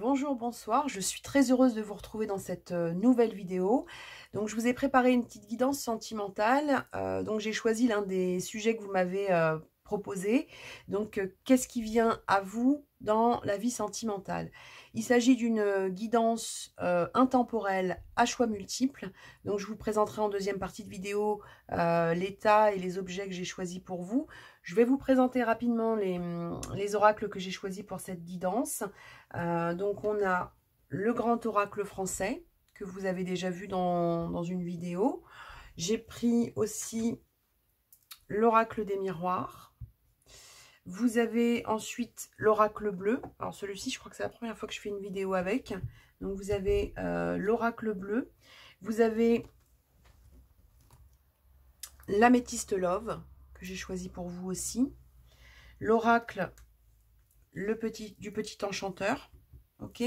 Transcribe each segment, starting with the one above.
Bonjour, bonsoir, je suis très heureuse de vous retrouver dans cette nouvelle vidéo. Donc je vous ai préparé une petite guidance sentimentale, donc j'ai choisi l'un des sujets que vous m'avez proposé. Donc qu'est-ce qui vient à vous dans la vie sentimentale? Il s'agit d'une guidance intemporelle à choix multiples. Donc je vous présenterai en deuxième partie de vidéo l'état et les objets que j'ai choisis pour vous. Je vais vous présenter rapidement les oracles que j'ai choisis pour cette guidance. Donc on a le grand oracle français que vous avez déjà vu dans une vidéo. J'ai pris aussi l'oracle des miroirs. Vous avez ensuite l'oracle bleu. Alors celui-ci, je crois que c'est la première fois que je fais une vidéo avec. Donc vous avez l'oracle bleu. Vous avez l'améthyste love que j'ai choisi pour vous aussi. L'oracle du petit enchanteur. Ok.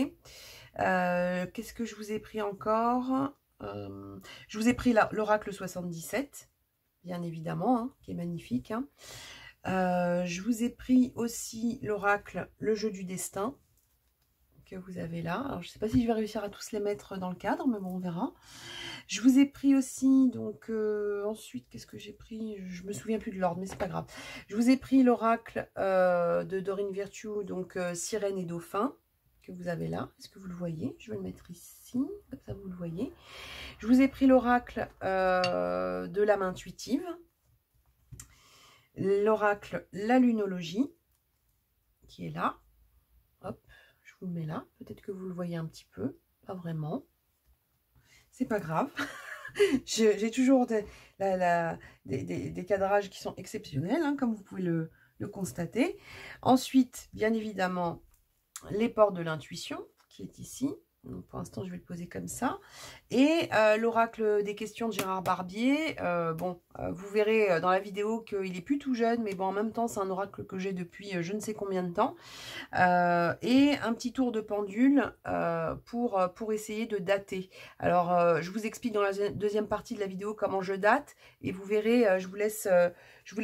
Qu'est-ce que je vous ai pris encore? Je vous ai pris l'oracle 77, bien évidemment, hein, qui est magnifique. Hein. Je vous ai pris aussi l'oracle le jeu du destin, que vous avez là. Alors, je ne sais pas si je vais réussir à tous les mettre dans le cadre, mais bon, on verra. Je vous ai pris aussi, donc ensuite, qu'est-ce que j'ai pris? Je me souviens plus de l'ordre, mais c'est pas grave. Je vous ai pris l'oracle de Dorine Virtue, donc sirène et dauphin, que vous avez là. Est-ce que vous le voyez? Je vais le mettre ici, comme ça vous le voyez. Je vous ai pris l'oracle de l'âme intuitive, l'oracle la lunologie, qui est là. Hop, je vous le mets là. Peut-être que vous le voyez un petit peu, pas vraiment. C'est pas grave. J'ai toujours des cadrages qui sont exceptionnels, hein, comme vous pouvez le constater. Ensuite, bien évidemment, les portes de l'intuition, qui est ici. Donc, pour l'instant, je vais le poser comme ça. Et l'oracle des questions de Gérard Barbier. Vous verrez dans la vidéo qu'il est plus tout jeune, mais bon, en même temps, c'est un oracle que j'ai depuis je ne sais combien de temps. Et un petit tour de pendule pour essayer de dater. Alors, je vous explique dans la deuxième partie de la vidéo comment je date. Et vous verrez, je vous laisse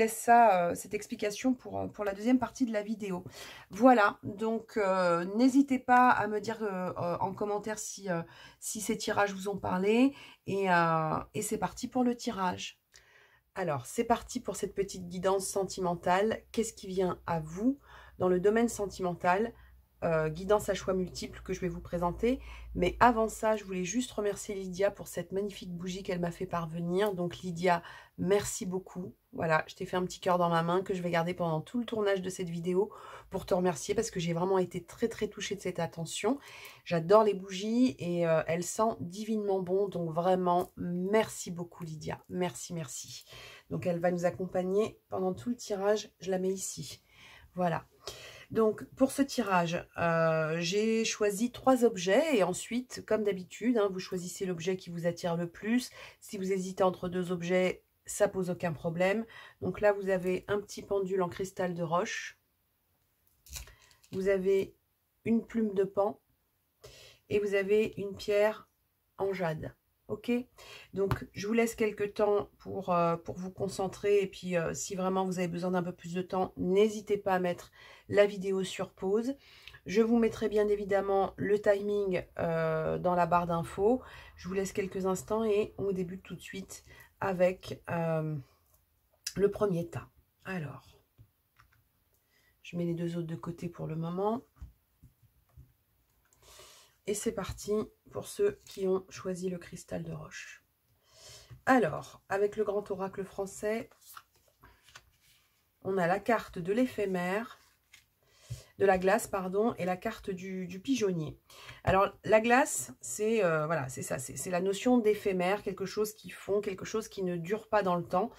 ça, cette explication pour la deuxième partie de la vidéo. Voilà, donc n'hésitez pas à me dire en commentaire si ces tirages vous ont parlé. Et c'est parti pour le tirage. Alors, c'est parti pour cette petite guidance sentimentale. Qu'est-ce qui vient à vous dans le domaine sentimental? Guidance à choix multiples que je vais vous présenter. Mais avant ça, je voulais juste remercier Lydia pour cette magnifique bougie qu'elle m'a fait parvenir. Donc Lydia, merci beaucoup. Voilà, je t'ai fait un petit cœur dans ma main que je vais garder pendant tout le tournage de cette vidéo pour te remercier parce que j'ai vraiment été très très touchée de cette attention. J'adore les bougies et elles sentent divinement bon. Donc vraiment, merci beaucoup Lydia. Merci, merci. Donc elle va nous accompagner pendant tout le tirage. Je la mets ici. Voilà. Donc, pour ce tirage, j'ai choisi 3 objets et ensuite, comme d'habitude, hein, vous choisissez l'objet qui vous attire le plus. Si vous hésitez entre 2 objets, ça pose aucun problème. Donc là, vous avez un petit pendule en cristal de roche. Vous avez une plume de pan et vous avez une pierre en jade. Ok, donc je vous laisse quelques temps pour vous concentrer et puis si vraiment vous avez besoin d'un peu plus de temps, n'hésitez pas à mettre la vidéo sur pause. Je vous mettrai bien évidemment le timing dans la barre d'infos. Je vous laisse quelques instants et on débute tout de suite avec le premier tas. Alors, je mets les 2 autres de côté pour le moment. Et c'est parti pour ceux qui ont choisi le cristal de roche. Alors, avec le grand oracle français, on a la carte de l'éphémère, de la glace, pardon, et la carte du pigeonnier. Alors, la glace, c'est voilà, c'est ça, c'est la notion d'éphémère, quelque chose qui fond, quelque chose qui ne dure pas dans le temps.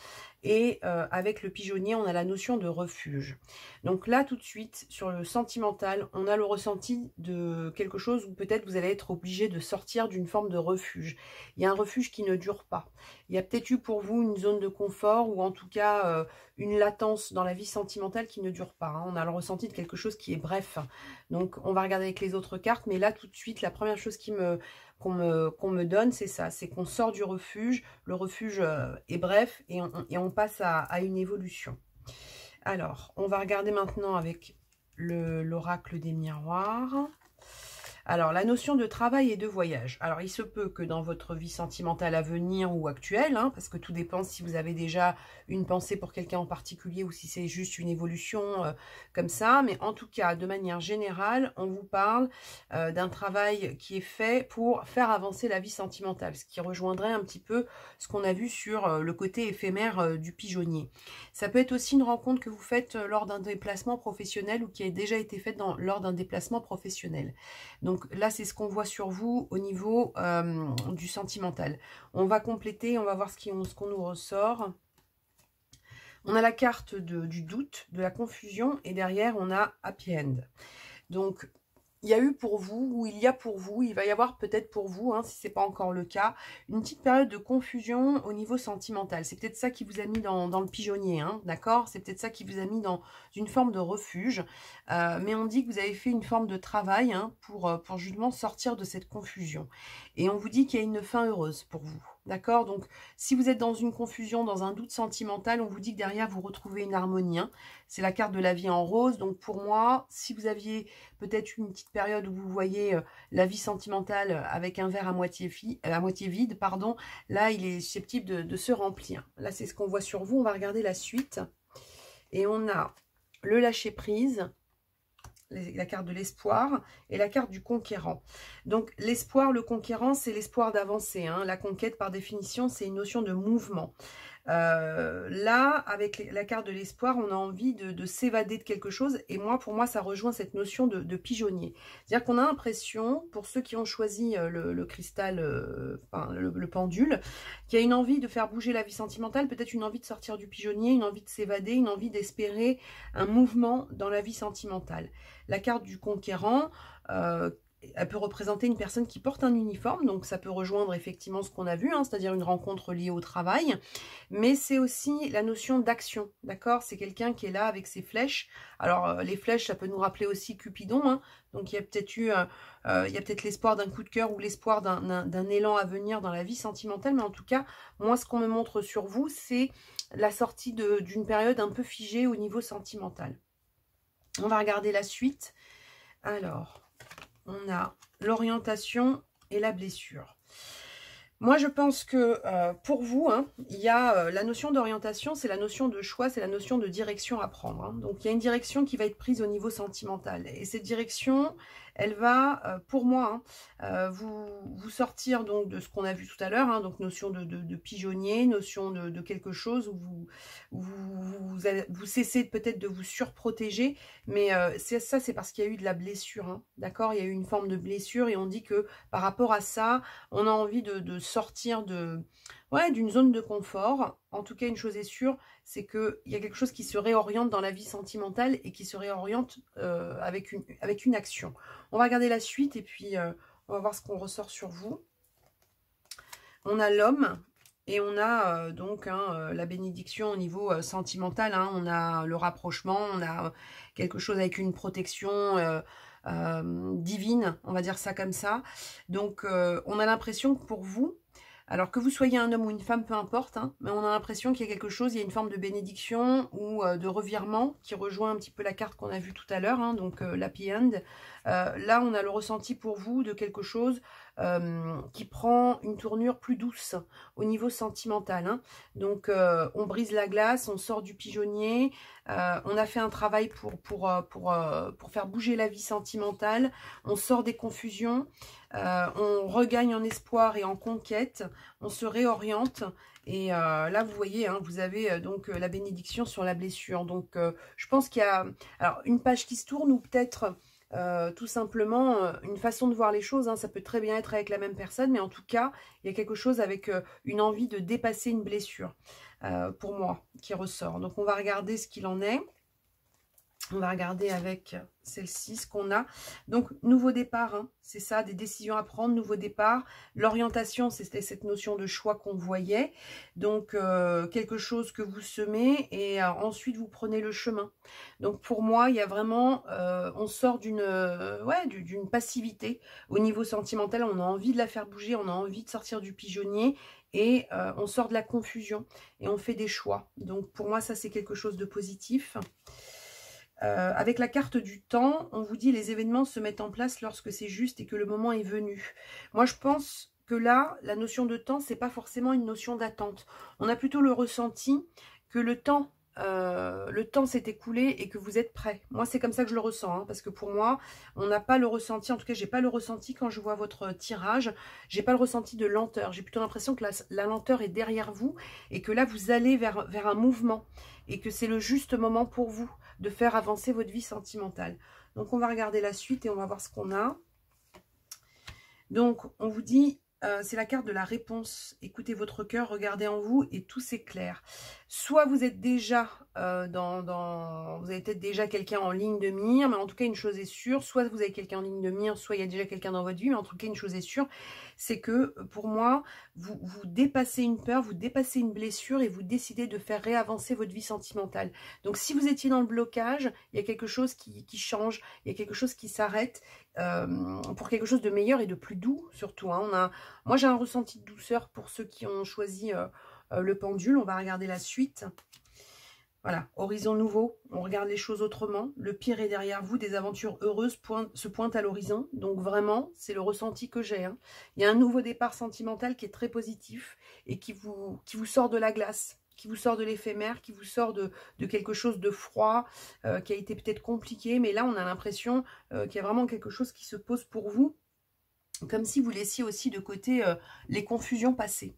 Et avec le pigeonnier, on a la notion de refuge. Donc là, tout de suite, sur le sentimental, on a le ressenti de quelque chose où peut-être vous allez être obligé de sortir d'une forme de refuge. Il y a un refuge qui ne dure pas. Il y a peut-être eu pour vous une zone de confort ou en tout cas une latence dans la vie sentimentale qui ne dure pas. Hein. On a le ressenti de quelque chose qui est bref. Donc, on va regarder avec les autres cartes. Mais là, tout de suite, la première chose qu'on me donne, c'est ça. C'est qu'on sort du refuge. Le refuge est bref et on passe à une évolution. Alors, on va regarder maintenant avec l'oracle des miroirs. Alors, la notion de travail et de voyage. Alors, il se peut que dans votre vie sentimentale à venir ou actuelle, hein, parce que tout dépend si vous avez déjà une pensée pour quelqu'un en particulier ou si c'est juste une évolution comme ça. Mais en tout cas, de manière générale, on vous parle d'un travail qui est fait pour faire avancer la vie sentimentale, ce qui rejoindrait un petit peu ce qu'on a vu sur le côté éphémère du pigeonnier. Ça peut être aussi une rencontre que vous faites lors d'un déplacement professionnel ou qui a déjà été faite lors d'un déplacement professionnel. Donc là, c'est ce qu'on voit sur vous au niveau du sentimental. On va compléter, on va voir ce qu'on nous ressort. On a la carte du doute, de la confusion, et derrière, on a Happy End. Donc, il y a eu pour vous, ou il y a pour vous, il va y avoir peut-être pour vous, hein, si ce n'est pas encore le cas, une petite période de confusion au niveau sentimental. C'est peut-être ça qui vous a mis dans le pigeonnier, hein, d'accord? C'est peut-être ça qui vous a mis dans une forme de refuge. Mais on dit que vous avez fait une forme de travail hein, pour justement sortir de cette confusion. Et on vous dit qu'il y a une fin heureuse pour vous. D'accord? Donc, si vous êtes dans une confusion, dans un doute sentimental, on vous dit que derrière, vous retrouvez une harmonie. Hein. C'est la carte de la vie en rose. Donc, pour moi, si vous aviez peut-être une petite période où vous voyez la vie sentimentale avec un verre à moitié vide, pardon, là, il est susceptible de se remplir. Là, c'est ce qu'on voit sur vous. On va regarder la suite. Et on a le lâcher-prise, la carte de l'espoir et la carte du conquérant. Donc l'espoir, le conquérant, c'est l'espoir d'avancer. Hein. La conquête, par définition, c'est une notion de mouvement. Là, avec la carte de l'espoir, on a envie de s'évader de quelque chose. Et moi, pour moi, ça rejoint cette notion de pigeonnier. C'est-à-dire qu'on a l'impression, pour ceux qui ont choisi le cristal, le pendule, qu'il y a une envie de faire bouger la vie sentimentale, peut-être une envie de sortir du pigeonnier, une envie de s'évader, une envie d'espérer un mouvement dans la vie sentimentale. La carte du conquérant, elle peut représenter une personne qui porte un uniforme, donc ça peut rejoindre effectivement ce qu'on a vu, hein, c'est-à-dire une rencontre liée au travail, mais c'est aussi la notion d'action, d'accord? C'est quelqu'un qui est là avec ses flèches. Alors les flèches, ça peut nous rappeler aussi Cupidon, hein, donc il y a peut-être l'espoir d'un coup de cœur ou l'espoir d'un élan à venir dans la vie sentimentale, mais en tout cas, moi ce qu'on me montre sur vous, c'est la sortie d'une période un peu figée au niveau sentimental. On va regarder la suite. Alors, on a l'orientation et la blessure. Moi, je pense que pour vous, hein, il y a la notion d'orientation, c'est la notion de choix, c'est la notion de direction à prendre. Hein. Donc, il y a une direction qui va être prise au niveau sentimental. Et cette direction, elle va, pour moi, hein, vous sortir donc de ce qu'on a vu tout à l'heure, hein, donc notion de pigeonnier, notion de quelque chose où vous cessez peut-être de vous surprotéger, mais ça, c'est parce qu'il y a eu de la blessure, hein, d'accord? Il y a eu une forme de blessure et on dit que par rapport à ça, on a envie de sortir d'une zone de confort. En tout cas, une chose est sûre, c'est qu'il y a quelque chose qui se réoriente dans la vie sentimentale et qui se réoriente avec une action. On va regarder la suite et puis on va voir ce qu'on ressort sur vous. On a l'homme et on a donc la bénédiction au niveau sentimental. Hein. On a le rapprochement, on a quelque chose avec une protection divine, on va dire ça comme ça. Donc, on a l'impression que pour vous, alors que vous soyez un homme ou une femme, peu importe, hein, mais on a l'impression qu'il y a quelque chose, il y a une forme de bénédiction ou de revirement qui rejoint un petit peu la carte qu'on a vue tout à l'heure, hein, donc l'happy end. Là, on a le ressenti pour vous de quelque chose qui prend une tournure plus douce au niveau sentimental. Hein. Donc, on brise la glace, on sort du pigeonnier, on a fait un travail pour faire bouger la vie sentimentale, on sort des confusions, on regagne en espoir et en conquête, on se réoriente. Et là, vous voyez, hein, vous avez donc la bénédiction sur la blessure. Donc, je pense qu'il y a alors, une page qui se tourne ou peut-être tout simplement une façon de voir les choses. Hein, ça peut très bien être avec la même personne, mais en tout cas, il y a quelque chose avec une envie de dépasser une blessure, pour moi, qui ressort. Donc, on va regarder ce qu'il en est. On va regarder avec celle-ci ce qu'on a. Donc, nouveau départ, hein, c'est ça, des décisions à prendre, nouveau départ. L'orientation, c'était cette notion de choix qu'on voyait. Donc, quelque chose que vous semez et ensuite, vous prenez le chemin. Donc, pour moi, il y a vraiment, on sort d'une passivité au niveau sentimental. On a envie de la faire bouger, on a envie de sortir du pigeonnier et on sort de la confusion et on fait des choix. Donc, pour moi, ça, c'est quelque chose de positif. Avec la carte du temps, on vous dit les événements se mettent en place lorsque c'est juste et que le moment est venu. Moi, je pense que là, la notion de temps, c'est pas forcément une notion d'attente. On a plutôt le ressenti que le temps s'est écoulé et que vous êtes prêt. Moi, c'est comme ça que je le ressens, hein, parce que pour moi, on n'a pas le ressenti, en tout cas, j'ai pas le ressenti quand je vois votre tirage, j'ai pas le ressenti de lenteur. J'ai plutôt l'impression que la lenteur est derrière vous et que là, vous allez vers un mouvement et que c'est le juste moment pour vous de faire avancer votre vie sentimentale. Donc, on va regarder la suite et on va voir ce qu'on a. Donc, on vous dit, c'est la carte de la réponse. Écoutez votre cœur, regardez en vous et tout s'éclaire. Soit vous êtes déjà vous avez peut-être déjà quelqu'un en ligne de mire, mais en tout cas, une chose est sûre, soit vous avez quelqu'un en ligne de mire, soit il y a déjà quelqu'un dans votre vie, mais en tout cas, une chose est sûre, c'est que pour moi, vous dépassez une peur, vous dépassez une blessure et vous décidez de faire réavancer votre vie sentimentale. Donc, si vous étiez dans le blocage, il y a quelque chose qui change, il y a quelque chose qui s'arrête pour quelque chose de meilleur et de plus doux, surtout. Hein. Moi, j'ai un ressenti de douceur pour ceux qui ont choisi le pendule. On va regarder la suite. Voilà, horizon nouveau, on regarde les choses autrement. Le pire est derrière vous, des aventures heureuses se pointent à l'horizon. Donc vraiment, c'est le ressenti que j'ai. Hein. Il y a un nouveau départ sentimental qui est très positif et qui vous sort de la glace, qui vous sort de l'éphémère, qui vous sort de quelque chose de froid, qui a été peut-être compliqué. Mais là, on a l'impression qu'il y a vraiment quelque chose qui se pose pour vous, comme si vous laissiez aussi de côté les confusions passées.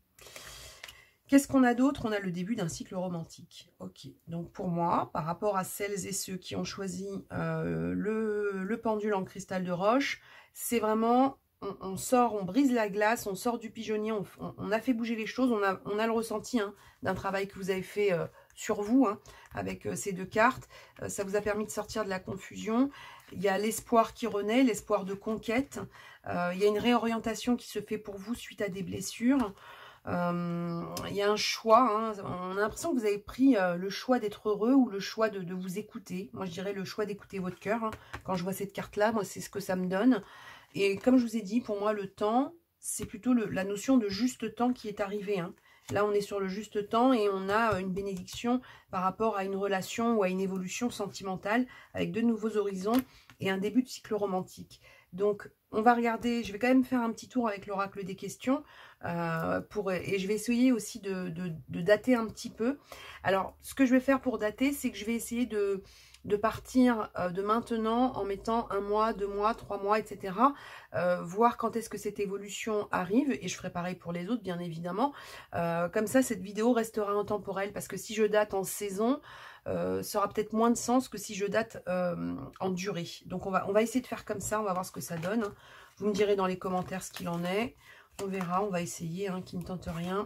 Qu'est-ce qu'on a d'autre? On a le début d'un cycle romantique. Ok, donc pour moi, par rapport à celles et ceux qui ont choisi le pendule en cristal de roche, c'est vraiment, on sort, on brise la glace, on sort du pigeonnier, on a fait bouger les choses, on a le ressenti d'un travail que vous avez fait sur vous, avec ces deux cartes. Ça vous a permis de sortir de la confusion. Il y a l'espoir qui renaît, l'espoir de conquête. Il y a une réorientation qui se fait pour vous suite à des blessures. Il y a un choix, on a l'impression que vous avez pris le choix d'être heureux ou le choix de vous écouter. Moi, je dirais le choix d'écouter votre cœur. Quand je vois cette carte-là, moi, c'est ce que ça me donne. Et comme je vous ai dit, pour moi, le temps, c'est plutôt la notion de juste temps qui est arrivée. Là, on est sur le juste temps et on a une bénédiction par rapport à une relation ou à une évolution sentimentale avec de nouveaux horizons et un début de cycle romantique. Donc, on va regarder, je vais quand même faire un petit tour avec l'oracle des questions et je vais essayer aussi de dater un petit peu. Alors, ce que je vais faire pour dater, c'est que je vais essayer de partir de maintenant en mettant 1 mois, 2 mois, 3 mois, etc. Voir quand est-ce que cette évolution arrive et je ferai pareil pour les autres, bien évidemment. Comme ça, cette vidéo restera intemporelle parce que si je date en saison, ça aura peut-être moins de sens que si je date en durée. Donc, on va essayer de faire comme ça, on va voir ce que ça donne. Vous me direz dans les commentaires ce qu'il en est. On verra, on va essayer, qui ne tente rien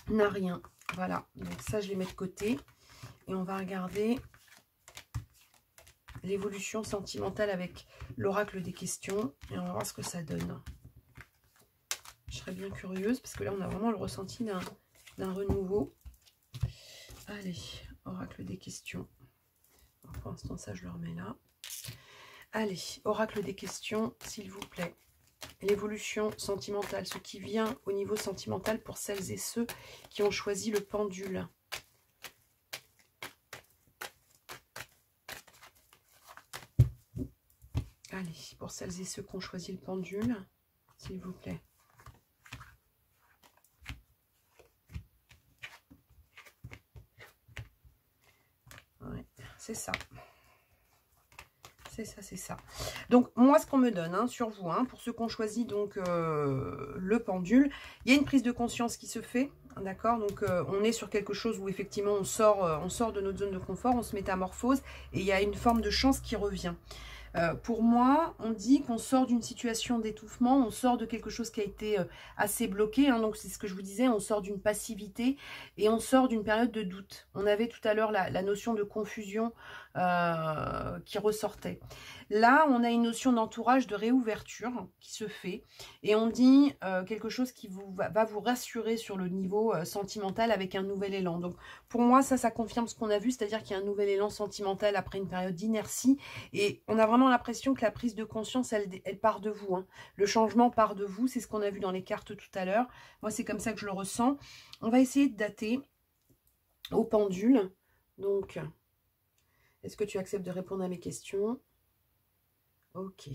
n'a rien. Voilà, donc ça, je les mets de côté. Et on va regarder l'évolution sentimentale avec l'oracle des questions. Et on va voir ce que ça donne. Je serais bien curieuse parce que là, on a vraiment le ressenti d'un renouveau. Allez, oracle des questions. Alors, pour l'instant, ça, je le remets là. Allez, oracle des questions, s'il vous plaît. L'évolution sentimentale, ce qui vient au niveau sentimental pour celles et ceux qui ont choisi le pendule. Allez, pour celles et ceux qui ont choisi le pendule, s'il vous plaît. Ouais, c'est ça. C'est ça, c'est ça. Donc, moi, ce qu'on me donne sur vous, pour ceux qui ont choisi donc, le pendule, il y a une prise de conscience qui se fait, d'accord? Donc, on est sur quelque chose où, effectivement, on sort de notre zone de confort, on se métamorphose, et il y a une forme de chance qui revient. Pour moi, on dit qu'on sort d'une situation d'étouffement, on sort de quelque chose qui a été assez bloqué, donc c'est ce que je vous disais, on sort d'une passivité et on sort d'une période de doute. On avait tout à l'heure la notion de confusion qui ressortait. Là, on a une notion d'entourage, de réouverture qui se fait et on dit quelque chose qui va vous rassurer sur le niveau sentimental avec un nouvel élan. Donc pour moi, ça confirme ce qu'on a vu, c'est-à-dire qu'il y a un nouvel élan sentimental après une période d'inertie et on a vraiment l'impression que la prise de conscience, elle part de vous. Le changement part de vous, c'est ce qu'on a vu dans les cartes tout à l'heure. Moi, c'est comme ça que je le ressens. On va essayer de dater au pendule. Donc, Est-ce que tu acceptes de répondre à mes questions? Ok.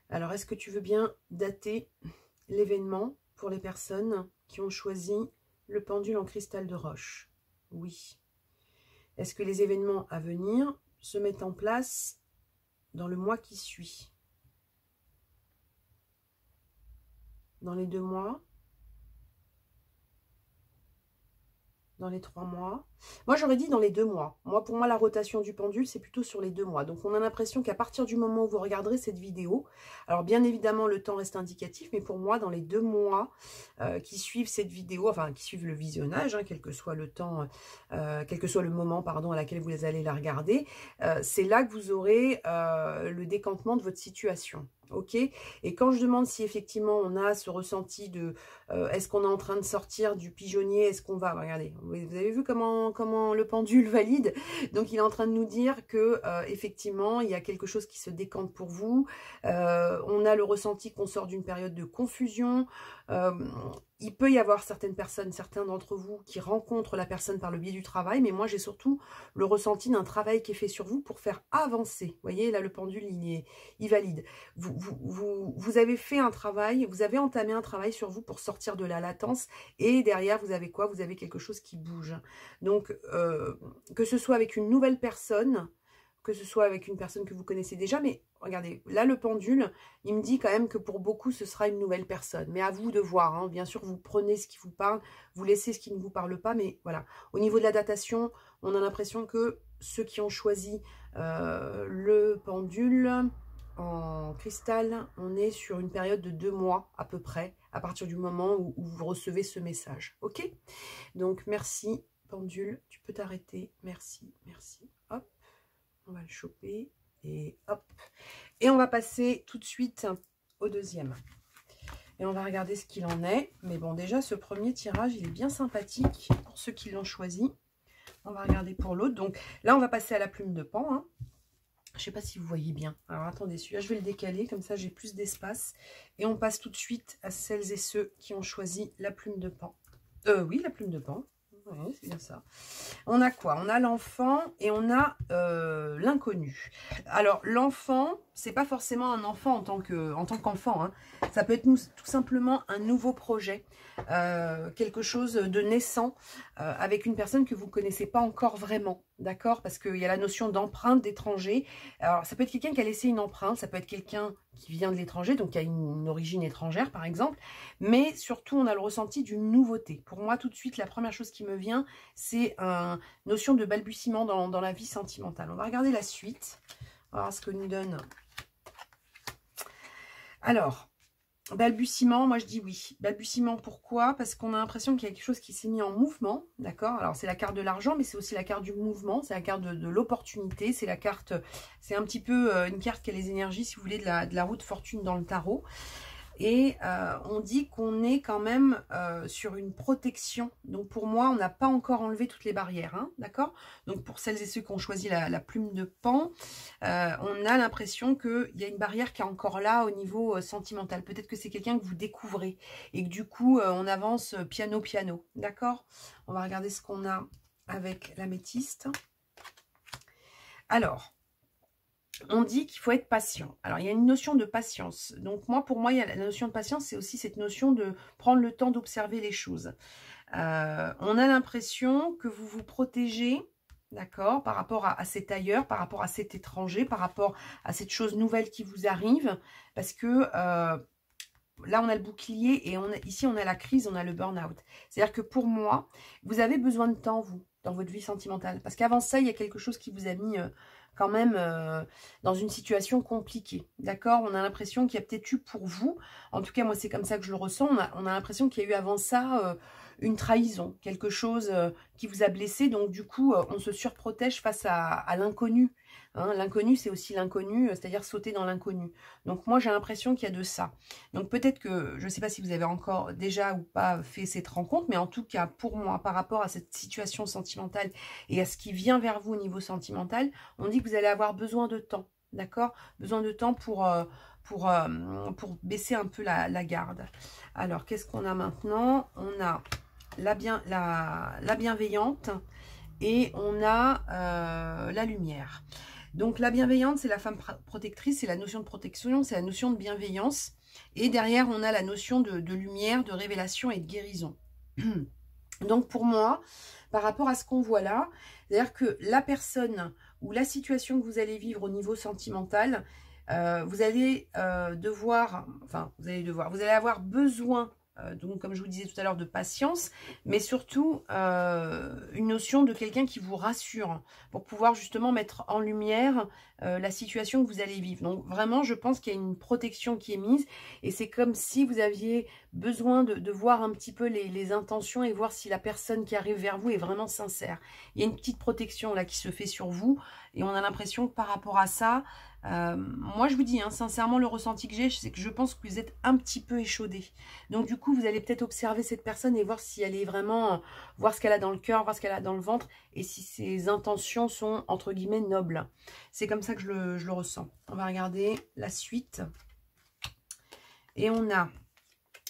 Alors, est-ce que tu veux bien dater l'événement pour les personnes qui ont choisi le pendule en cristal de roche? Oui. Est-ce que les événements à venir se mettent en place dans le mois qui suit? Dans les 2 mois? Dans les 3 mois? Moi, j'aurais dit dans les 2 mois. Pour moi, la rotation du pendule, c'est plutôt sur les 2 mois. Donc, on a l'impression qu'à partir du moment où vous regarderez cette vidéo, alors bien évidemment, le temps reste indicatif, mais pour moi, dans les 2 mois qui suivent cette vidéo, enfin, qui suivent le visionnage, hein, quel que soit le temps, quel que soit le moment, pardon, à laquelle vous allez la regarder, c'est là que vous aurez le décantement de votre situation. Ok, et quand je demande si effectivement on a ce ressenti de est-ce qu'on est en train de sortir du pigeonnier, est-ce qu'on va, regardez, vous avez vu comment le pendule valide, donc il est en train de nous dire que effectivement il y a quelque chose qui se décante pour vous, on a le ressenti qu'on sort d'une période de confusion, il peut y avoir certaines personnes, certains d'entre vous qui rencontrent la personne par le biais du travail, mais moi j'ai surtout le ressenti d'un travail qui est fait sur vous pour faire avancer. Vous voyez, là le pendule il valide. Vous avez fait un travail, vous avez entamé un travail sur vous pour sortir de la latence, et derrière vous avez quoi? Vous avez quelque chose qui bouge. Donc que ce soit avec une nouvelle personne, que ce soit avec une personne que vous connaissez déjà, mais regardez, là le pendule, il me dit quand même que pour beaucoup ce sera une nouvelle personne, mais à vous de voir, hein. Bien sûr vous prenez ce qui vous parle, vous laissez ce qui ne vous parle pas, mais voilà, au niveau de la datation, on a l'impression que ceux qui ont choisi le pendule en cristal, on est sur une période de 2 mois à peu près, à partir du moment où vous recevez ce message, ok? Donc merci pendule, tu peux t'arrêter, merci, merci, hop. On va le choper et hop. Et on va passer tout de suite au deuxième. Et on va regarder ce qu'il en est. Mais bon, déjà, ce premier tirage, il est bien sympathique pour ceux qui l'ont choisi. On va regarder pour l'autre. Donc là, on va passer à la plume de pan. Hein. Je ne sais pas si vous voyez bien. Alors attendez, celui-là, je vais le décaler. Comme ça, j'ai plus d'espace. Et on passe tout de suite à celles et ceux qui ont choisi la plume de pan. Oui, la plume de pan. Oui, c'est bien ça. On a quoi? On a l'enfant et on a l'inconnu. Alors, l'enfant, c'est pas forcément un enfant en tant qu'enfant. Hein. Ça peut être tout simplement un nouveau projet, quelque chose de naissant avec une personne que vous ne connaissez pas encore vraiment. D'accord? Parce qu'il y a la notion d'empreinte d'étranger. Alors, ça peut être quelqu'un qui a laissé une empreinte, ça peut être quelqu'un qui vient de l'étranger, donc qui a une origine étrangère, par exemple. Mais surtout, on a le ressenti d'une nouveauté. Pour moi, tout de suite, la première chose qui me vient, c'est une notion de balbutiement dans la vie sentimentale. On va regarder la suite. On va voir ce que nous donne. Alors, balbutiement, moi je dis oui. Balbutiement, pourquoi? Parce qu'on a l'impression qu'il y a quelque chose qui s'est mis en mouvement, d'accord? Alors c'est la carte de l'argent, mais c'est aussi la carte du mouvement, c'est la carte de l'opportunité, c'est la carte, c'est un petit peu une carte qui a les énergies, si vous voulez, de la roue de fortune dans le tarot. Et on dit qu'on est quand même sur une protection. Donc pour moi, on n'a pas encore enlevé toutes les barrières, hein, d'accord? Donc pour celles et ceux qui ont choisi la plume de pan, on a l'impression qu'il y a une barrière qui est encore là au niveau sentimental. Peut-être que c'est quelqu'un que vous découvrez et que du coup, on avance piano, d'accord? On va regarder ce qu'on a avec l'améthyste. Alors, on dit qu'il faut être patient. Alors, il y a une notion de patience. Donc, pour moi, il y a la notion de patience, c'est aussi cette notion de prendre le temps d'observer les choses. On a l'impression que vous vous protégez, d'accord, par rapport à cet ailleurs, par rapport à cet étranger, par rapport à cette chose nouvelle qui vous arrive, parce que là, on a le bouclier et ici, on a la crise, on a le burn-out. C'est-à-dire que pour moi, vous avez besoin de temps, vous, dans votre vie sentimentale. Parce qu'avant ça, il y a quelque chose qui vous a mis quand même dans une situation compliquée. D'accord? On a l'impression qu'il y a peut-être eu pour vous, en tout cas, moi, c'est comme ça que je le ressens, on a l'impression qu'il y a eu avant ça une trahison, quelque chose qui vous a blessé. Donc, du coup, on se surprotège face à l'inconnu. Hein, l'inconnu, c'est aussi l'inconnu, c'est-à-dire sauter dans l'inconnu. Donc, moi, j'ai l'impression qu'il y a de ça. Donc, peut-être que, je ne sais pas si vous avez encore déjà ou pas fait cette rencontre, mais en tout cas, pour moi, par rapport à cette situation sentimentale et à ce qui vient vers vous au niveau sentimental, on dit que vous allez avoir besoin de temps, d'accord? Besoin de temps pour baisser un peu la garde. Alors, qu'est-ce qu'on a maintenant? On a la bienveillante et on a la lumière. Donc la bienveillante, c'est la femme protectrice, c'est la notion de protection, c'est la notion de bienveillance. Et derrière, on a la notion de lumière, de révélation et de guérison. Donc pour moi, par rapport à ce qu'on voit là, c'est-à-dire que la personne ou la situation que vous allez vivre au niveau sentimental, vous allez vous allez avoir besoin, donc comme je vous disais tout à l'heure, de patience, mais surtout une notion de quelqu'un qui vous rassure pour pouvoir justement mettre en lumière la situation que vous allez vivre. Donc vraiment, je pense qu'il y a une protection qui est mise et c'est comme si vous aviez besoin de voir un petit peu les intentions et voir si la personne qui arrive vers vous est vraiment sincère. Il y a une petite protection là qui se fait sur vous et on a l'impression que par rapport à ça, moi je vous dis, hein, sincèrement, le ressenti que j'ai, c'est que je pense que vous êtes un petit peu échaudé. Donc du coup, vous allez peut-être observer cette personne et voir si elle est vraiment, voir ce qu'elle a dans le cœur, voir ce qu'elle a dans le ventre, et si ses intentions sont, entre guillemets, nobles. C'est comme ça que je le ressens. On va regarder la suite. Et on a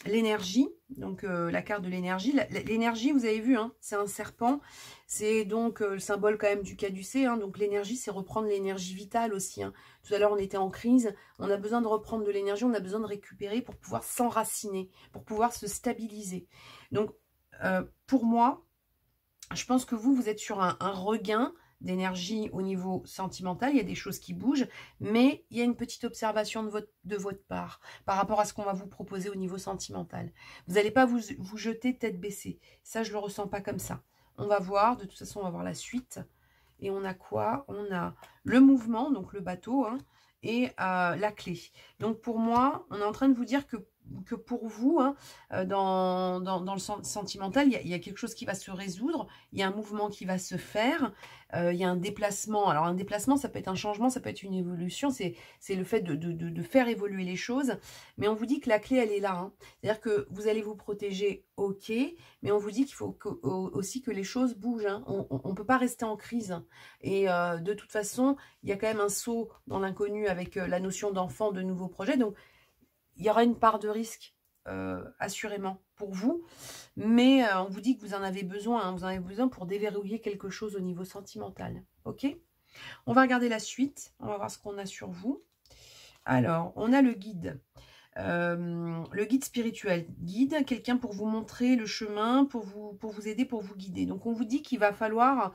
l'énergie, donc la carte de l'énergie. L'énergie, vous avez vu, hein, c'est un serpent. C'est donc le symbole quand même du caducée. Hein, donc l'énergie, c'est reprendre l'énergie vitale aussi. Hein. Tout à l'heure, on était en crise. On a besoin de reprendre de l'énergie. On a besoin de récupérer pour pouvoir s'enraciner, pour pouvoir se stabiliser. Donc, pour moi, je pense que vous êtes sur un regain d'énergie au niveau sentimental. Il y a des choses qui bougent, mais il y a une petite observation de votre part par rapport à ce qu'on va vous proposer au niveau sentimental. Vous n'allez pas vous jeter tête baissée. Ça, je ne le ressens pas comme ça. On va voir, de toute façon, on va voir la suite. Et on a quoi? On a le mouvement, donc le bateau, hein, et la clé. Donc pour moi, on est en train de vous dire que pour vous, hein, dans le sentimental, il y a quelque chose qui va se résoudre, il y a un mouvement qui va se faire, il y a un déplacement. Alors un déplacement, ça peut être un changement, ça peut être une évolution, c'est le fait de faire évoluer les choses, mais on vous dit que la clé, elle est là. Hein. C'est-à-dire que vous allez vous protéger, ok, mais on vous dit qu'il faut aussi que les choses bougent. Hein. On ne peut pas rester en crise. Et de toute façon, il y a quand même un saut dans l'inconnu avec la notion d'enfant, de nouveaux projets, donc il y aura une part de risque, assurément, pour vous. Mais on vous dit que vous en avez besoin. Hein, vous en avez besoin pour déverrouiller quelque chose au niveau sentimental. Ok? On va regarder la suite. On va voir ce qu'on a sur vous. Alors, on a le guide. Le guide spirituel. Guide, quelqu'un pour vous montrer le chemin, pour vous aider, pour vous guider. Donc, on vous dit qu'il va falloir,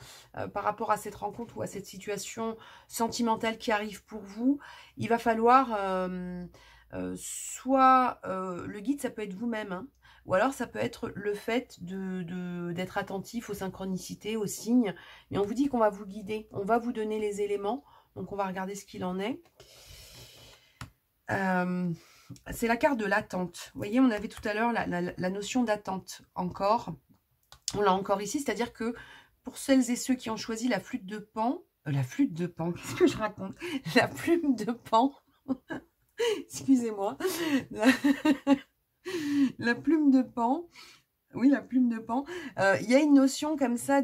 par rapport à cette rencontre ou à cette situation sentimentale qui arrive pour vous, il va falloir... soit le guide, ça peut être vous-même, hein, ou alors ça peut être le fait d'être attentif aux synchronicités, aux signes. Mais on vous dit qu'on va vous guider, on va vous donner les éléments. Donc on va regarder ce qu'il en est. C'est la carte de l'attente. Vous voyez, on avait tout à l'heure la notion d'attente encore. On l'a encore ici, c'est-à-dire que pour celles et ceux qui ont choisi la flûte de Pan, qu'est-ce que je raconte? La plume de Pan. Excusez-moi. La plume de Pan. Oui, la plume de Pan. Il y a une notion comme ça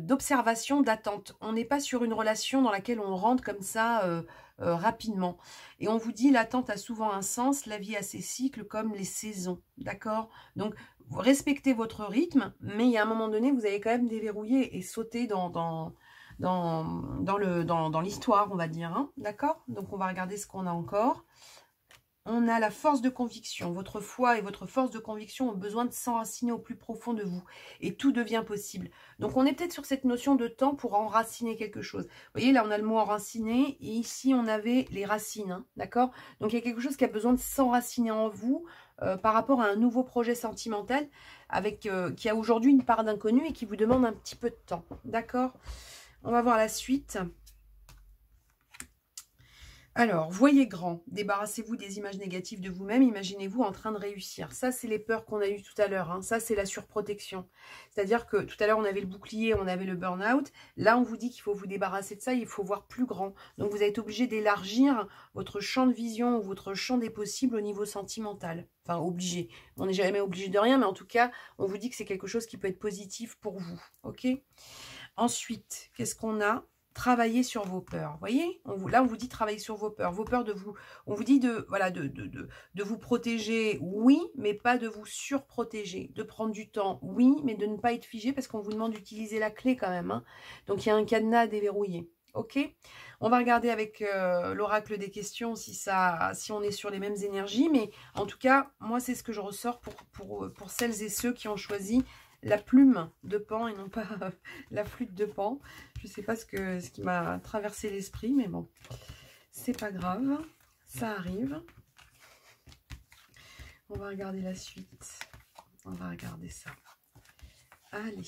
d'observation, d'attente. On n'est pas sur une relation dans laquelle on rentre comme ça rapidement. Et on vous dit, l'attente a souvent un sens, la vie a ses cycles comme les saisons. D'accord? Donc, respectez votre rythme, mais il y a un moment donné, vous allez quand même déverrouiller et sauter dans l'histoire, on va dire. Hein, d'accord? Donc, on va regarder ce qu'on a encore. On a la force de conviction. Votre foi et votre force de conviction ont besoin de s'enraciner au plus profond de vous. Et tout devient possible. Donc, on est peut-être sur cette notion de temps pour enraciner quelque chose. Vous voyez, là, on a le mot enraciner. Et ici, on avait les racines. Hein, d'accord? Donc, il y a quelque chose qui a besoin de s'enraciner en vous par rapport à un nouveau projet sentimental qui a aujourd'hui une part d'inconnu et qui vous demande un petit peu de temps. D'accord? On va voir la suite. Alors, voyez grand, débarrassez-vous des images négatives de vous-même, imaginez-vous en train de réussir. Ça, c'est les peurs qu'on a eues tout à l'heure, hein. Ça, c'est la surprotection. C'est-à-dire que tout à l'heure, on avait le bouclier, on avait le burn-out. Là, on vous dit qu'il faut vous débarrasser de ça, il faut voir plus grand. Donc, vous êtes obligé d'élargir votre champ de vision ou votre champ des possibles au niveau sentimental. Enfin, obligé. On n'est jamais obligé de rien, mais en tout cas, on vous dit que c'est quelque chose qui peut être positif pour vous. Ok ? Ensuite, qu'est-ce qu'on a ? travailler sur vos peurs. Vous voyez, là, on vous dit travailler sur vos peurs de vous. On vous dit de, voilà, de vous protéger, oui, mais pas de vous surprotéger. De prendre du temps, oui, mais de ne pas être figé parce qu'on vous demande d'utiliser la clé quand même. Hein. Donc, il y a un cadenas à déverrouiller. Ok, on va regarder avec l'oracle des questions si on est sur les mêmes énergies. Mais en tout cas, moi, c'est ce que je ressors pour celles et ceux qui ont choisi la plume de Pan et non pas la flûte de Pan. Je ne sais pas ce qui m'a traversé l'esprit, mais bon, c'est pas grave, ça arrive. On va regarder la suite. On va regarder ça. Allez.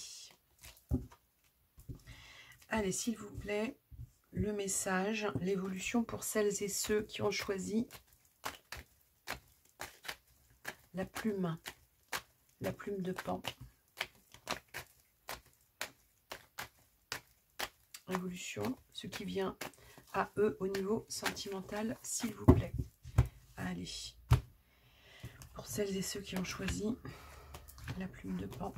Allez, s'il vous plaît, le message, l'évolution pour celles et ceux qui ont choisi la plume de Pan. Évolution, ce qui vient à eux au niveau sentimental, s'il vous plaît. Allez, pour celles et ceux qui ont choisi la plume de Pan.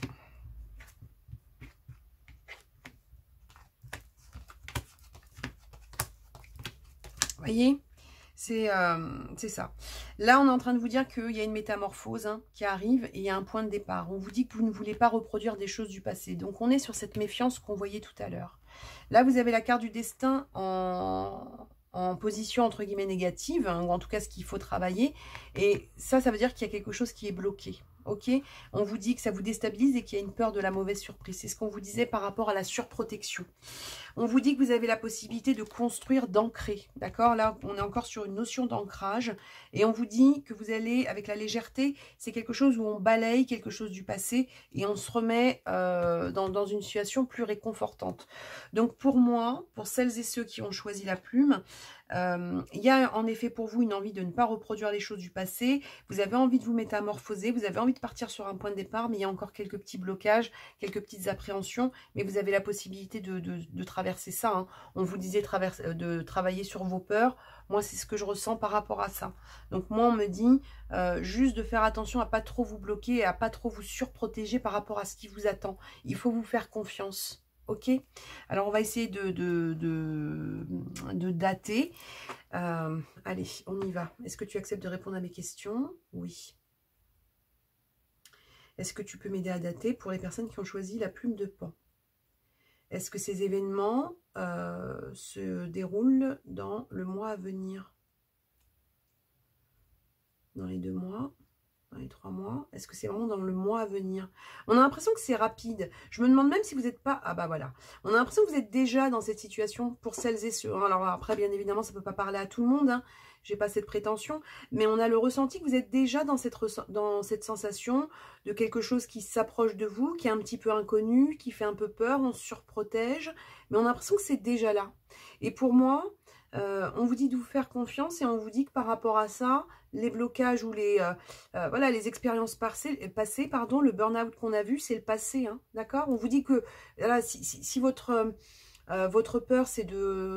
Vous voyez, c'est ça. Là, on est en train de vous dire qu'il y a une métamorphose hein, qui arrive et il y a un point de départ. On vous dit que vous ne voulez pas reproduire des choses du passé. Donc, on est sur cette méfiance qu'on voyait tout à l'heure. Là, vous avez la carte du destin en position entre guillemets négative, hein, ou en tout cas ce qu'il faut travailler. Et ça veut dire qu'il y a quelque chose qui est bloqué. Ok, on vous dit que ça vous déstabilise et qu'il y a une peur de la mauvaise surprise. C'est ce qu'on vous disait par rapport à la surprotection. On vous dit que vous avez la possibilité de construire, d'ancrer. D'accord? Là, on est encore sur une notion d'ancrage. Et on vous dit que vous allez, avec la légèreté, c'est quelque chose où on balaye quelque chose du passé et on se remet dans une situation plus réconfortante. Donc pour moi, pour celles et ceux qui ont choisi la plume, il y a en effet pour vous une envie de ne pas reproduire les choses du passé. Vous avez envie de vous métamorphoser, vous avez envie de partir sur un point de départ, mais il y a encore quelques petits blocages, quelques petites appréhensions, mais vous avez la possibilité de traverser ça. Hein. On vous disait de travailler sur vos peurs. Moi, c'est ce que je ressens par rapport à ça. Donc moi, on me dit juste de faire attention à pas trop vous bloquer et à pas trop vous surprotéger par rapport à ce qui vous attend. Il faut vous faire confiance. Ok, alors on va essayer de dater. Allez, on y va. Est-ce que tu acceptes de répondre à mes questions? Oui. Est-ce que tu peux m'aider à dater pour les personnes qui ont choisi la plume de Pan? Est-ce que ces événements se déroulent dans le mois à venir? Dans les 2 mois? Dans les 3 mois? Est-ce que c'est vraiment dans le mois à venir? On a l'impression que c'est rapide. Je me demande même si vous n'êtes pas... Ah bah voilà. On a l'impression que vous êtes déjà dans cette situation pour celles et ceux. Alors après, bien évidemment, ça ne peut pas parler à tout le monde. Hein. Je n'ai pas cette prétention. Mais on a le ressenti que vous êtes déjà dans cette sensation de quelque chose qui s'approche de vous, qui est un petit peu inconnu, qui fait un peu peur, on se surprotège. Mais on a l'impression que c'est déjà là. Et pour moi... on vous dit de vous faire confiance et on vous dit que par rapport à ça, les blocages ou voilà, les expériences passées, le burn-out qu'on a vu, c'est le passé, hein, d'accord? On vous dit que voilà, si votre peur, c'est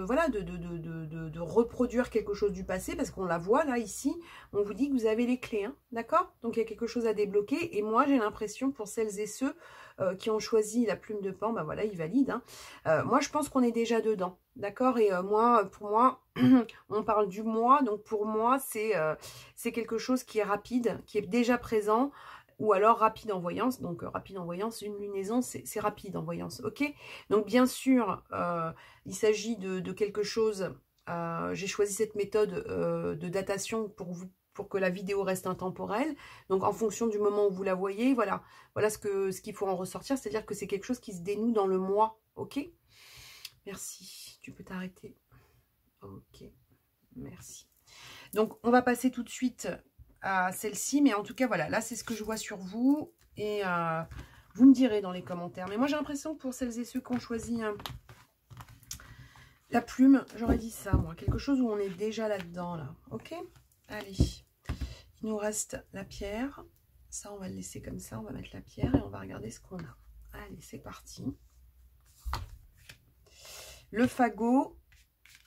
voilà, de reproduire quelque chose du passé, parce qu'on la voit là, ici, on vous dit que vous avez les clés, hein, d'accord? Donc il y a quelque chose à débloquer et moi j'ai l'impression pour celles et ceux qui ont choisi la plume de Pan, bah voilà, ils valident. Hein. Moi, je pense qu'on est déjà dedans, d'accord? Et pour moi, on parle du mois, donc pour moi, c'est quelque chose qui est rapide, qui est déjà présent, ou alors rapide en voyance. Donc, rapide en voyance, une lunaison, c'est rapide en voyance, ok? Donc, bien sûr, il s'agit de quelque chose... j'ai choisi cette méthode de datation pour que la vidéo reste intemporelle. Donc, en fonction du moment où vous la voyez, voilà ce qu'il faut en ressortir. C'est-à-dire que c'est quelque chose qui se dénoue dans le mois. Ok? Merci. Tu peux t'arrêter. Ok. Merci. Donc, on va passer tout de suite à celle-ci. Mais en tout cas, voilà. Là, c'est ce que je vois sur vous. Et vous me direz dans les commentaires. Mais moi, j'ai l'impression que pour celles et ceux qui ont choisi... la plume, j'aurais dit ça, moi. Quelque chose où on est déjà là-dedans, là. Ok? Allez. Il nous reste la pierre. Ça, on va le laisser comme ça. On va mettre la pierre et on va regarder ce qu'on a. Allez, c'est parti. Le fagot.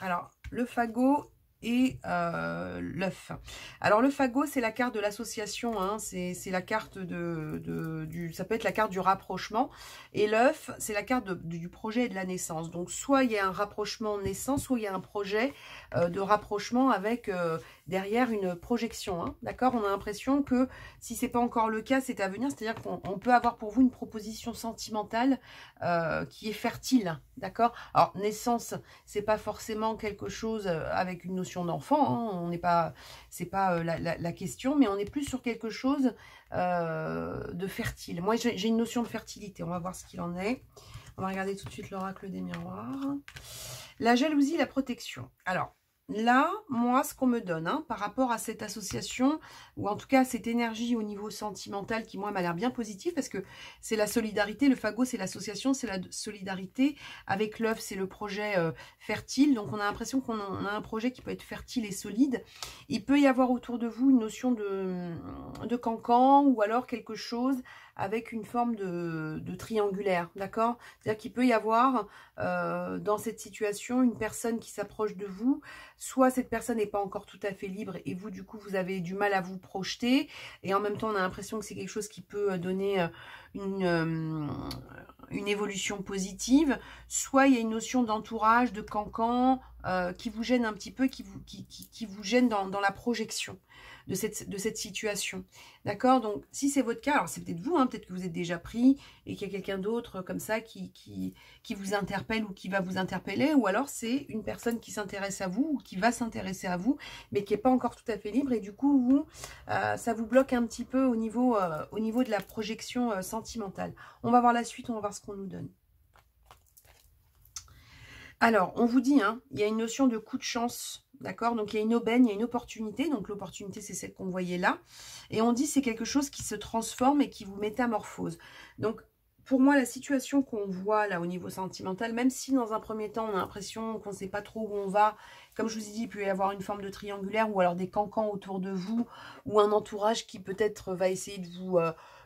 Alors, le fagot, et l'œuf. Alors le fagot, c'est la carte de l'association, hein, c'est la carte ça peut être la carte du rapprochement, et l'œuf, c'est la carte du projet et de la naissance. Donc soit il y a un rapprochement naissance, soit il y a un projet de rapprochement avec derrière une projection, hein, d'accord. On a l'impression que si c'est pas encore le cas, c'est à venir, c'est-à-dire qu'on peut avoir pour vous une proposition sentimentale qui est fertile, d'accord. Alors naissance, c'est pas forcément quelque chose avec une notion d'enfant, hein, on n'est pas, c'est pas la question, mais on est plus sur quelque chose de fertile. Moi j'ai une notion de fertilité, on va voir ce qu'il en est. On va regarder tout de suite l'oracle des miroirs. La jalousie, la protection. Alors là, moi, ce qu'on me donne, hein, par rapport à cette association, ou en tout cas à cette énergie au niveau sentimental qui, moi, m'a l'air bien positive, parce que c'est la solidarité, le fagot, c'est l'association, c'est la solidarité. Avec l'œuf, c'est le projet fertile. Donc, on a l'impression qu'on a un projet qui peut être fertile et solide. Il peut y avoir autour de vous une notion de cancan, ou alors quelque chose avec une forme de triangulaire, d'accord? C'est-à-dire qu'il peut y avoir dans cette situation une personne qui s'approche de vous, soit cette personne n'est pas encore tout à fait libre et vous, du coup, vous avez du mal à vous projeter, et en même temps, on a l'impression que c'est quelque chose qui peut donner une évolution positive, soit il y a une notion d'entourage, de cancan, qui vous gêne un petit peu, qui vous gêne dans la projection de cette situation. D'accord? Donc, si c'est votre cas, alors c'est peut-être vous, hein, peut-être que vous êtes déjà pris et qu'il y a quelqu'un d'autre comme ça qui vous interpelle ou qui va vous interpeller, ou alors c'est une personne qui s'intéresse à vous ou qui va s'intéresser à vous, mais qui n'est pas encore tout à fait libre, et du coup, vous, ça vous bloque un petit peu au niveau de la projection sentimentale. On va voir la suite, on va voir ce qu'on nous donne. Alors, on vous dit, hein, il y a une notion de coup de chance, d'accord? Donc, il y a une aubaine, il y a une opportunité. Donc, l'opportunité, c'est celle qu'on voyait là. Et on dit, c'est quelque chose qui se transforme et qui vous métamorphose. Donc, pour moi, la situation qu'on voit là au niveau sentimental, même si dans un premier temps, on a l'impression qu'on ne sait pas trop où on va, comme je vous ai dit, il peut y avoir une forme de triangulaire ou alors des cancans autour de vous, ou un entourage qui peut-être va essayer de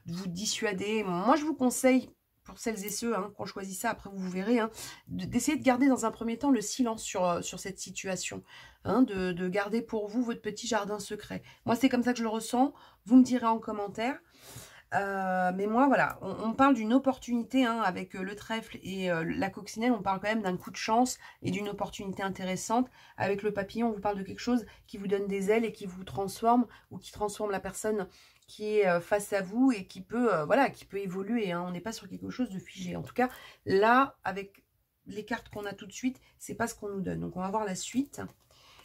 vous dissuader. Moi, je vous conseille, pour celles et ceux qui ont choisi ça, après vous verrez, hein, d'essayer de garder dans un premier temps le silence sur cette situation, hein, de garder pour vous votre petit jardin secret. Moi, c'est comme ça que je le ressens, vous me direz en commentaire. Mais moi, voilà, on parle d'une opportunité, hein, avec le trèfle et la coccinelle, on parle quand même d'un coup de chance et d'une opportunité intéressante. Avec le papillon, on vous parle de quelque chose qui vous donne des ailes et qui vous transforme, ou qui transforme la personne qui est face à vous et qui peut, voilà, qui peut évoluer, hein. On n'est pas sur quelque chose de figé. En tout cas, là, avec les cartes qu'on a tout de suite, c'est pas ce qu'on nous donne. Donc, on va voir la suite.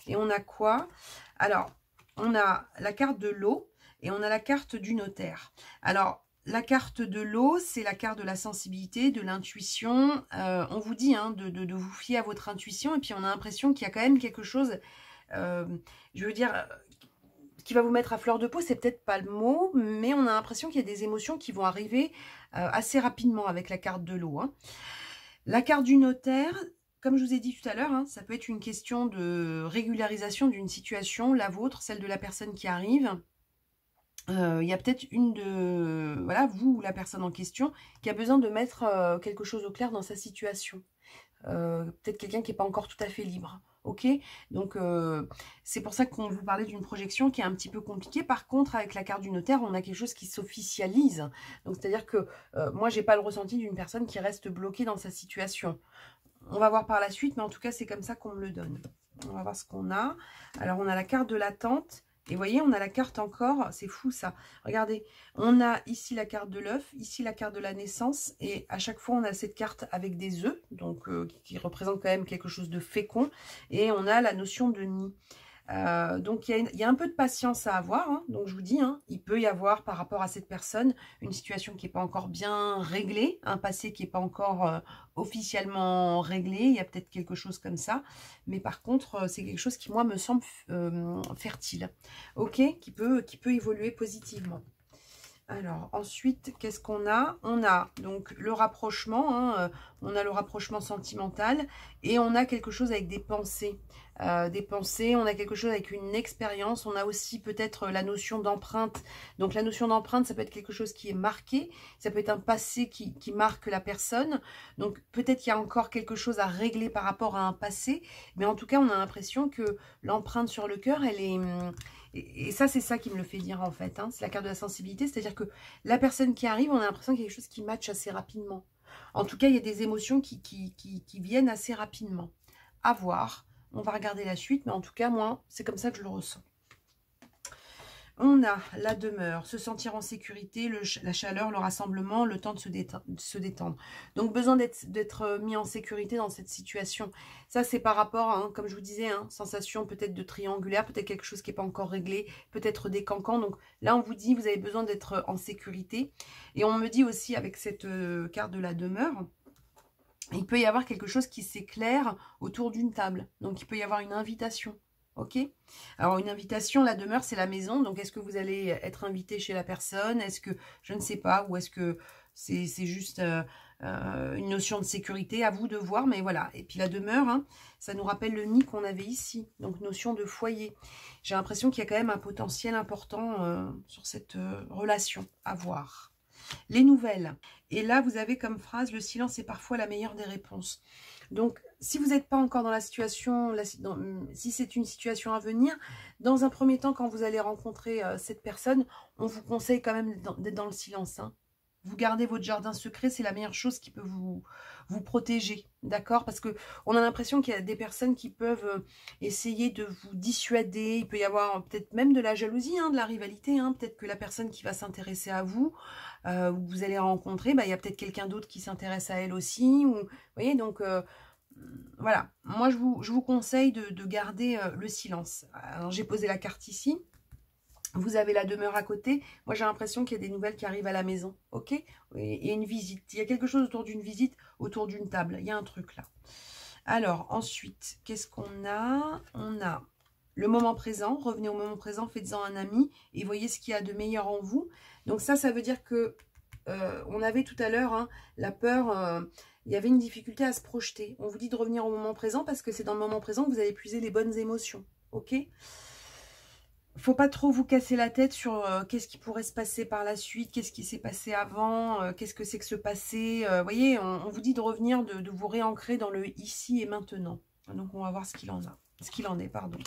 Et on a quoi? Alors, on a la carte de l'eau et on a la carte du notaire. Alors, la carte de l'eau, c'est la carte de la sensibilité, de l'intuition. On vous dit, hein, de vous fier à votre intuition. Et puis, on a l'impression qu'il y a quand même quelque chose, je veux dire, qui va vous mettre à fleur de peau. C'est peut-être pas le mot, mais on a l'impression qu'il y a des émotions qui vont arriver assez rapidement avec la carte de l'eau, hein. La carte du notaire, comme je vous ai dit tout à l'heure, hein, ça peut être une question de régularisation d'une situation, la vôtre, celle de la personne qui arrive. Il y a peut-être voilà, vous ou la personne en question, qui a besoin de mettre quelque chose au clair dans sa situation. Peut-être quelqu'un qui n'est pas encore tout à fait libre. Ok, donc c'est pour ça qu'on vous parlait d'une projection qui est un petit peu compliquée. Par contre, avec la carte du notaire, on a quelque chose qui s'officialise. Donc, c'est-à-dire que moi, j'ai pas le ressenti d'une personne qui reste bloquée dans sa situation. On va voir par la suite, mais en tout cas, c'est comme ça qu'on me le donne. On va voir ce qu'on a. Alors, on a la carte de l'attente. Et vous voyez, on a la carte encore, c'est fou ça. Regardez, on a ici la carte de l'œuf, ici la carte de la naissance. Et à chaque fois, on a cette carte avec des œufs, donc qui représente quand même quelque chose de fécond. Et on a la notion de nid. Donc, il y a un peu de patience à avoir, hein. Donc, je vous dis, hein, il peut y avoir par rapport à cette personne une situation qui n'est pas encore bien réglée, un passé qui n'est pas encore officiellement réglé. Il y a peut-être quelque chose comme ça. Mais par contre, c'est quelque chose qui, moi, me semble fertile. Ok, qui peut évoluer positivement. Alors, ensuite, qu'est-ce qu'on a? On a donc le rapprochement, hein, on a le rapprochement sentimental et on a quelque chose avec des pensées. On a quelque chose avec une expérience, on a aussi peut-être la notion d'empreinte. Donc, la notion d'empreinte, ça peut être quelque chose qui est marqué, ça peut être un passé qui marque la personne. Donc, peut-être qu'il y a encore quelque chose à régler par rapport à un passé, mais en tout cas, on a l'impression que l'empreinte sur le cœur, elle est... Et ça, c'est ça qui me le fait dire en fait. Hein. C'est la carte de la sensibilité, c'est-à-dire que la personne qui arrive, on a l'impression qu'il y a quelque chose qui matche assez rapidement. En tout cas, il y a des émotions qui viennent assez rapidement. À voir. On va regarder la suite, mais en tout cas, moi, c'est comme ça que je le ressens. On a la demeure, se sentir en sécurité, la chaleur, le rassemblement, le temps de se détendre. Donc, besoin d'être mis en sécurité dans cette situation. Ça, c'est par rapport, hein, comme je vous disais, hein, sensation peut-être de triangulaire, peut-être quelque chose qui n'est pas encore réglé, peut-être des cancans. Donc là, on vous dit, vous avez besoin d'être en sécurité. Et on me dit aussi, avec cette carte de la demeure, il peut y avoir quelque chose qui s'éclaire autour d'une table. Donc, il peut y avoir une invitation. Ok. Alors, une invitation, la demeure, c'est la maison. Donc, est-ce que vous allez être invité chez la personne? Est-ce que, je ne sais pas, ou est-ce que c'est juste une notion de sécurité? À vous de voir, mais voilà. Et puis, la demeure, hein, ça nous rappelle le nid qu'on avait ici. Donc, notion de foyer. J'ai l'impression qu'il y a quand même un potentiel important sur cette relation à voir. Les nouvelles. Et là, vous avez comme phrase, le silence est parfois la meilleure des réponses. Donc, si vous n'êtes pas encore dans la situation, si c'est une situation à venir, dans un premier temps, quand vous allez rencontrer cette personne, on vous conseille quand même d'être dans le silence. Hein. Vous gardez votre jardin secret, c'est la meilleure chose qui peut vous protéger, d'accord? Parce que on a l'impression qu'il y a des personnes qui peuvent essayer de vous dissuader. Il peut y avoir peut-être même de la jalousie, hein, de la rivalité. Hein. Peut-être que la personne qui va s'intéresser à vous, vous allez rencontrer, bah, il y a peut-être quelqu'un d'autre qui s'intéresse à elle aussi. Ou, vous voyez, donc voilà. Moi, je vous conseille de garder le silence. Alors, j'ai posé la carte ici. Vous avez la demeure à côté. Moi, j'ai l'impression qu'il y a des nouvelles qui arrivent à la maison. Ok? Et une visite. Il y a quelque chose autour d'une visite, autour d'une table. Il y a un truc là. Alors, ensuite, qu'est-ce qu'on a? On a le moment présent. Revenez au moment présent, faites-en un ami et voyez ce qu'il y a de meilleur en vous. Donc ça veut dire que on avait tout à l'heure hein, la peur... il y avait une difficulté à se projeter. On vous dit de revenir au moment présent parce que c'est dans le moment présent que vous allez puiser les bonnes émotions. Ok? Faut pas trop vous casser la tête sur qu'est-ce qui pourrait se passer par la suite, qu'est-ce qui s'est passé avant, qu'est-ce que c'est que ce passé. Vous voyez, on vous dit de revenir, de vous réancrer dans le ici et maintenant. Donc, on va voir ce qu'il en a. Ce qu'il en est, pardon.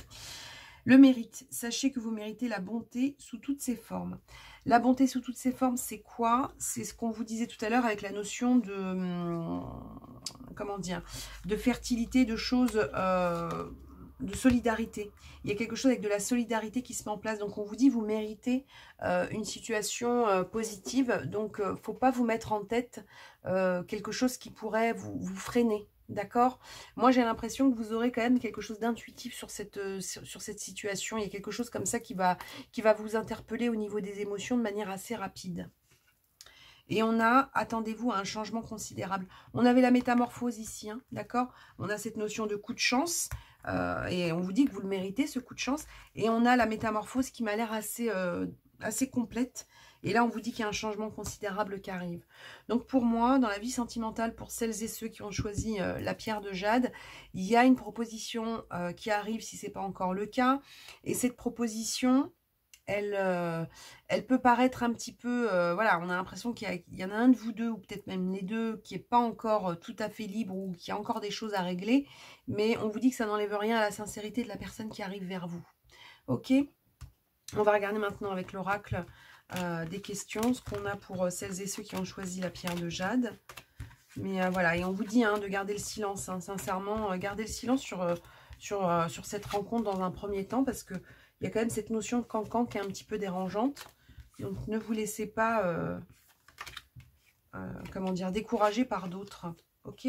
Le mérite. Sachez que vous méritez la bonté sous toutes ses formes. La bonté sous toutes ses formes, c'est quoi? C'est ce qu'on vous disait tout à l'heure avec la notion de... comment dire? De fertilité, de choses... de solidarité. Il y a quelque chose avec de la solidarité qui se met en place. Donc, on vous dit, vous méritez une situation positive. Donc, faut pas vous mettre en tête quelque chose qui pourrait vous freiner. D'accord? Moi, j'ai l'impression que vous aurez quand même quelque chose d'intuitif sur cette situation. Il y a quelque chose comme ça qui va vous interpeller au niveau des émotions de manière assez rapide. Et on a, attendez-vous à un changement considérable. On avait la métamorphose ici, hein, d'accord? On a cette notion de coup de chance. Et on vous dit que vous le méritez, ce coup de chance. Et on a la métamorphose qui m'a l'air assez complète. Et là, on vous dit qu'il y a un changement considérable qui arrive. Donc, pour moi, dans la vie sentimentale, pour celles et ceux qui ont choisi la pierre de jade, il y a une proposition qui arrive si ce n'est pas encore le cas. Et cette proposition... Elle peut paraître un petit peu, voilà, on a l'impression qu'il y en a un de vous deux, ou peut-être même les deux, qui n'est pas encore tout à fait libre, ou qui a encore des choses à régler, mais on vous dit que ça n'enlève rien à la sincérité de la personne qui arrive vers vous. Ok? On va regarder maintenant avec l'oracle des questions, ce qu'on a pour celles et ceux qui ont choisi la pierre de jade. Mais voilà, et on vous dit hein, de garder le silence, hein, sincèrement, garder le silence sur cette rencontre dans un premier temps, parce que il y a quand même cette notion de cancan qui est un petit peu dérangeante. Donc, ne vous laissez pas, comment dire, décourager par d'autres. Ok?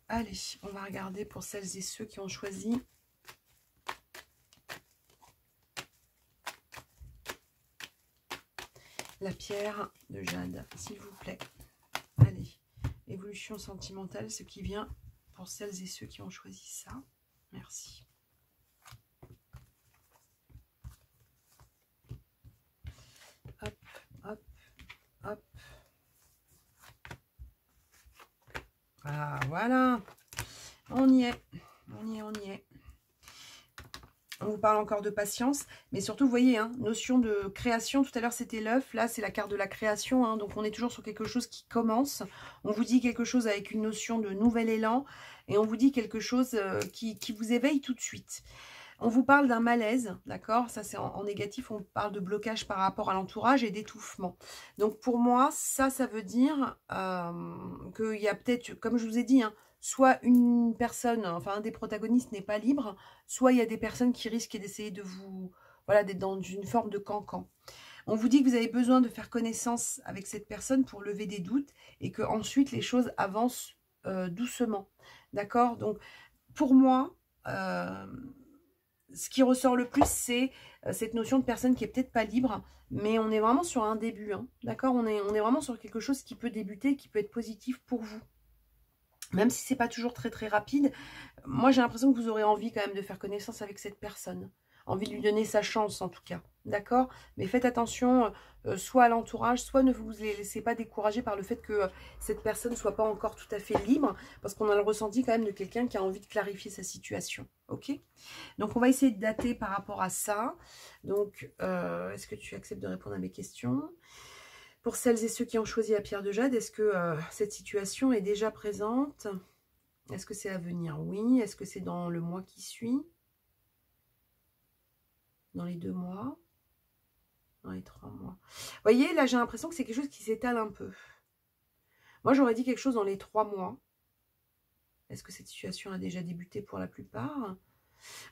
Allez, on va regarder pour celles et ceux qui ont choisi la pierre de jade, s'il vous plaît. Allez, évolution sentimentale, ce qui vient pour celles et ceux qui ont choisi ça. Merci. Hop, hop. Ah, voilà. On y est. On y est, on y est. On vous parle encore de patience, mais surtout, vous voyez, hein, notion de création. Tout à l'heure, c'était l'œuf. Là, c'est la carte de la création. Hein, donc, on est toujours sur quelque chose qui commence. On vous dit quelque chose avec une notion de nouvel élan. Et on vous dit quelque chose qui vous éveille tout de suite. On vous parle d'un malaise, d'accord? Ça, c'est en négatif. On parle de blocage par rapport à l'entourage et d'étouffement. Donc, pour moi, ça veut dire qu'il y a peut-être, comme je vous ai dit, hein, soit une personne, enfin, un des protagonistes n'est pas libre, soit il y a des personnes qui risquent d'essayer de vous, voilà, d'être dans une forme de cancan. On vous dit que vous avez besoin de faire connaissance avec cette personne pour lever des doutes et que ensuite les choses avancent doucement, d'accord? Donc, pour moi, ce qui ressort le plus, c'est cette notion de personne qui est peut-être pas libre, mais on est vraiment sur un début, hein, d'accord? On est vraiment sur quelque chose qui peut débuter, qui peut être positif pour vous. Même si c'est pas toujours très très rapide, moi j'ai l'impression que vous aurez envie quand même de faire connaissance avec cette personne. Envie de lui donner sa chance en tout cas, d'accord? Mais faites attention, soit à l'entourage, soit ne vous laissez pas décourager par le fait que cette personne ne soit pas encore tout à fait libre, parce qu'on a le ressenti quand même de quelqu'un qui a envie de clarifier sa situation, ok? Donc on va essayer de dater par rapport à ça. Donc, est-ce que tu acceptes de répondre à mes questions ? Pour celles et ceux qui ont choisi la pierre de jade, est-ce que cette situation est déjà présente? Est-ce que c'est à venir? Oui. Est-ce que c'est dans le mois qui suit? Dans les 2 mois? Dans les 3 mois? Vous voyez, là, j'ai l'impression que c'est quelque chose qui s'étale un peu. Moi, j'aurais dit quelque chose dans les 3 mois. Est-ce que cette situation a déjà débuté pour la plupart?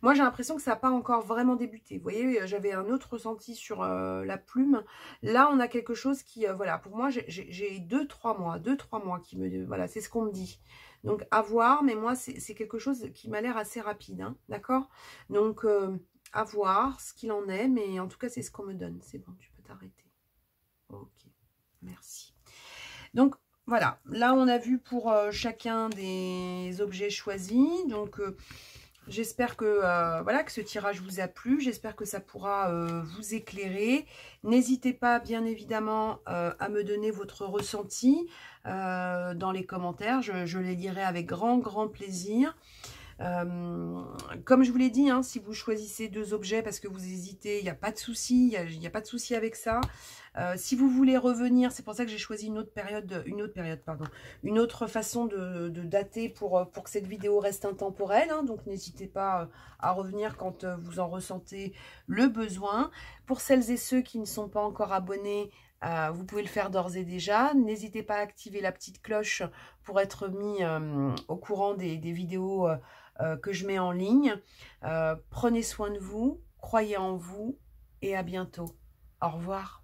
Moi, j'ai l'impression que ça n'a pas encore vraiment débuté. Vous voyez, j'avais un autre ressenti sur la plume. Là, on a quelque chose qui, voilà, pour moi, j'ai 2-3 mois. 2-3 mois qui me... Voilà, c'est ce qu'on me dit. Donc, à voir, mais moi, c'est quelque chose qui m'a l'air assez rapide, hein, d'accord? Donc, à voir ce qu'il en est, mais en tout cas, c'est ce qu'on me donne. C'est bon, tu peux t'arrêter. Ok, merci. Donc, voilà, là, on a vu pour chacun des objets choisis. Donc... j'espère que, voilà, que ce tirage vous a plu. J'espère que ça pourra vous éclairer. N'hésitez pas, bien évidemment, à me donner votre ressenti dans les commentaires. Je les lirai avec grand, grand plaisir. Comme je vous l'ai dit, hein, si vous choisissez 2 objets parce que vous hésitez, il n'y a pas de souci. Il n'y a pas de souci avec ça. Si vous voulez revenir, c'est pour ça que j'ai choisi une autre façon de dater pour que cette vidéo reste intemporelle. Hein, donc n'hésitez pas à revenir quand vous en ressentez le besoin. Pour celles et ceux qui ne sont pas encore abonnés, vous pouvez le faire d'ores et déjà. N'hésitez pas à activer la petite cloche pour être mis au courant des vidéos que je mets en ligne. Prenez soin de vous, croyez en vous et à bientôt. Au revoir.